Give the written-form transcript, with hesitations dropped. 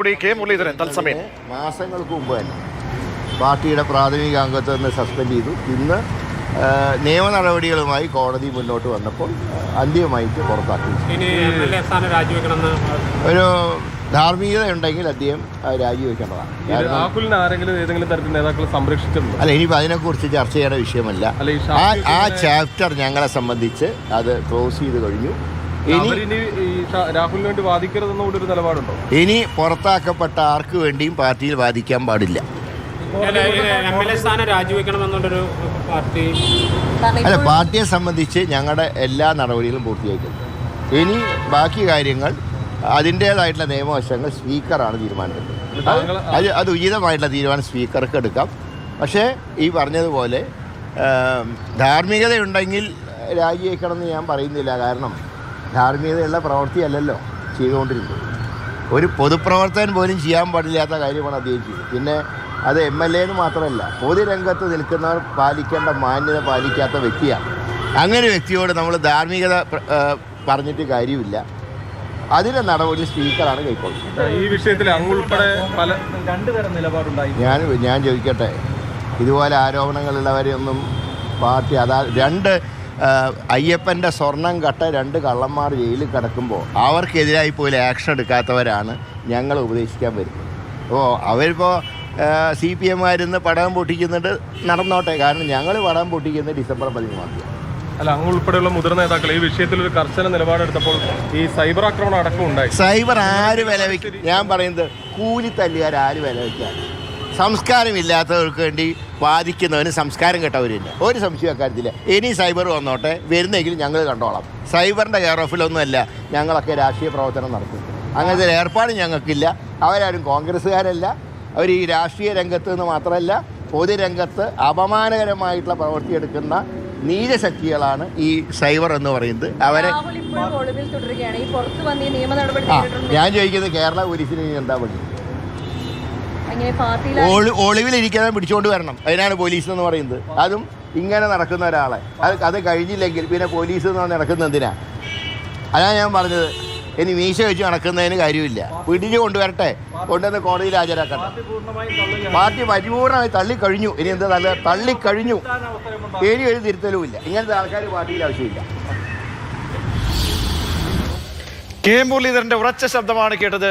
K Muraleedharan തത്സമയം മാസങ്ങൾക്ക് മുമ്പ് തന്നെ പാർട്ടിയുടെ പ്രാഥമിക അംഗത്വം നിന്ന് സസ്പെൻഡ് ചെയ്തു. ഇന്ന് നിയമ നടപടികളുമായി കോടതി മുന്നോട്ട് വന്നപ്പോൾ അന്തിമമായിട്ട് പുറത്താക്കി. ഒരു ധാർമ്മികത ഉണ്ടെങ്കിൽ അദ്ദേഹം രാജിവെക്കേണ്ടതാണ്. അല്ല, ഇനിയിപ്പോൾ അതിനെക്കുറിച്ച് ചർച്ച ചെയ്യേണ്ട വിഷയമല്ല. ആ ചാപ്റ്റർ ഞങ്ങളെ സംബന്ധിച്ച് അത് ക്ലോസ് ചെയ്ത് കഴിഞ്ഞു. രാഹുലിന് വേണ്ടി വാദിക്കരുതെന്നുകൂടി ഒരു നിലപാടുണ്ടോ? ഇനി പുറത്താക്കപ്പെട്ട ആർക്ക് വേണ്ടിയും പാർട്ടിയിൽ വാദിക്കാൻ പാടില്ല. അല്ല, പാർട്ടിയെ സംബന്ധിച്ച് ഞങ്ങളുടെ എല്ലാ നടപടികളും പൂർത്തിയായിട്ടുണ്ട്. ഇനി ബാക്കി കാര്യങ്ങൾ അതിൻ്റേതായിട്ടുള്ള നിയമവശങ്ങൾ സ്പീക്കറാണ് തീരുമാനിക്കുന്നത്. അത് ഉചിതമായിട്ടുള്ള തീരുമാനം സ്പീക്കർക്ക് എടുക്കാം. പക്ഷേ ഈ പറഞ്ഞതുപോലെ ധാർമ്മികതയുണ്ടെങ്കിൽ രാജിവെക്കണമെന്ന് ഞാൻ പറയുന്നില്ല. കാരണം ധാർമ്മികതയുള്ള പ്രവൃത്തിയല്ലല്ലോ ചെയ്തുകൊണ്ടിരിക്കുന്നത്. ഒരു പൊതുപ്രവർത്തകൻ പോലും ചെയ്യാൻ പാടില്ലാത്ത കാര്യമാണ് അദ്ദേഹം ചെയ്തത്. പിന്നെ അത് MLA എന്ന് മാത്രമല്ല, പൊതുരംഗത്ത് നിൽക്കുന്നവർ പാലിക്കേണ്ട മാന്യത പാലിക്കാത്ത വ്യക്തിയാണ്. അങ്ങനെ വ്യക്തിയോട് നമ്മൾ ധാർമ്മികത പറഞ്ഞിട്ട് കാര്യമില്ല. അതിൻ്റെ നടപടി സ്പീക്കറാണ് കൈക്കൊള്ളുന്നത്. ഈ വിഷയത്തിൽ അങ്ങുൾപ്പെടെ പല രണ്ട് തരം നിലപാടുണ്ടായി. ഞാൻ ചോദിക്കട്ടെ, ഇതുപോലെ ആരോപണങ്ങളുള്ളവരെയൊന്നും പാർട്ടി രണ്ട് അയ്യപ്പൻ്റെ സ്വർണം കട്ട 2 കള്ളന്മാർ ജയിലിൽ കിടക്കുമ്പോൾ അവർക്കെതിരായി പോലും ആക്ഷൻ എടുക്കാത്തവരാണ് ഞങ്ങൾ ഉപദേശിക്കാൻ വരുന്നത്. അപ്പോൾ അവരിപ്പോൾ CPM പടം പൊട്ടിക്കുന്നുണ്ട്, നടന്നോട്ടെ. കാരണം ഞങ്ങൾ പടം പൊട്ടിക്കുന്നത് ഡിസംബർ 13. അല്ല, അങ്ങുൾപ്പെടെയുള്ള മുതിർന്ന നേതാക്കൾ ഈ വിഷയത്തിൽ ഒരു കർശന നിലപാടെടുത്തപ്പോൾ ഈ സൈബർ ആക്രമണം അടക്കം ഉണ്ടായി. സൈബർ ആര് വില വയ്ക്കും? ഞാൻ പറയുന്നത് കൂലിത്തല്ലുകാർ ആര് വില വയ്ക്കാൻ? സംസ്കാരമില്ലാത്തവർക്ക് വേണ്ടി വാദിക്കുന്നവന് സംസ്കാരം കേട്ടവരില്ല. ഒരു സംശയം അക്കാര്യത്തില്ല. ഇനി സൈബർ വന്നോട്ടെ, വരുന്നെങ്കിലും ഞങ്ങൾ കണ്ടോളാം. സൈബറിൻ്റെ കെയർ ഓഫിലൊന്നുമല്ല ഞങ്ങളൊക്കെ രാഷ്ട്രീയ പ്രവർത്തനം നടത്തും. അങ്ങനത്തെ ഒരു ഏർപ്പാട് ഞങ്ങൾക്കില്ല. അവരാരും കോൺഗ്രസ്സുകാരല്ല. അവർ ഈ രാഷ്ട്രീയ രംഗത്ത് നിന്ന് മാത്രമല്ല, പൊതുരംഗത്ത് അപമാനകരമായിട്ടുള്ള പ്രവൃത്തിയെടുക്കുന്ന നീചശക്തികളാണ് ഈ സൈബർ എന്ന് പറയുന്നത്. അവരെ ഞാൻ ചോദിക്കുന്നത്, കേരള പോലീസിന് എന്താ പണി? ഒളിവിലിരിക്കാതെ പിടിച്ചുകൊണ്ട് വരണം. അതിനാണ് പോലീസ് എന്ന് പറയുന്നത്. അതും ഇങ്ങനെ നടക്കുന്ന ഒരാളെ അത് കഴിഞ്ഞില്ലെങ്കിൽ പിന്നെ പോലീസ് എന്ന് പറഞ്ഞ് നടക്കുന്ന എന്തിനാ? അതാണ് ഞാൻ പറഞ്ഞത്. ഇനി മീശ വെച്ച് നടക്കുന്നതിന് കാര്യമില്ല. പിടിച്ച് കൊണ്ടുവരട്ടെ, കൊണ്ടുവന്ന് കോടതിയിൽ ഹാജരാക്കട്ടെ. പാർട്ടി പരിപൂർണമായി തള്ളിക്കഴിഞ്ഞു. ഇനി എന്താ തള്ളിക്കഴിഞ്ഞു. ഇനി ഒരു തിരുത്തലുമില്ല. ഇങ്ങനത്തെ ആൾക്കാർ പാർട്ടിയിൽ ആവശ്യമില്ല. കെ മുരളീധരന്റെ ഉറച്ച ശബ്ദമാണ് കേട്ടത്.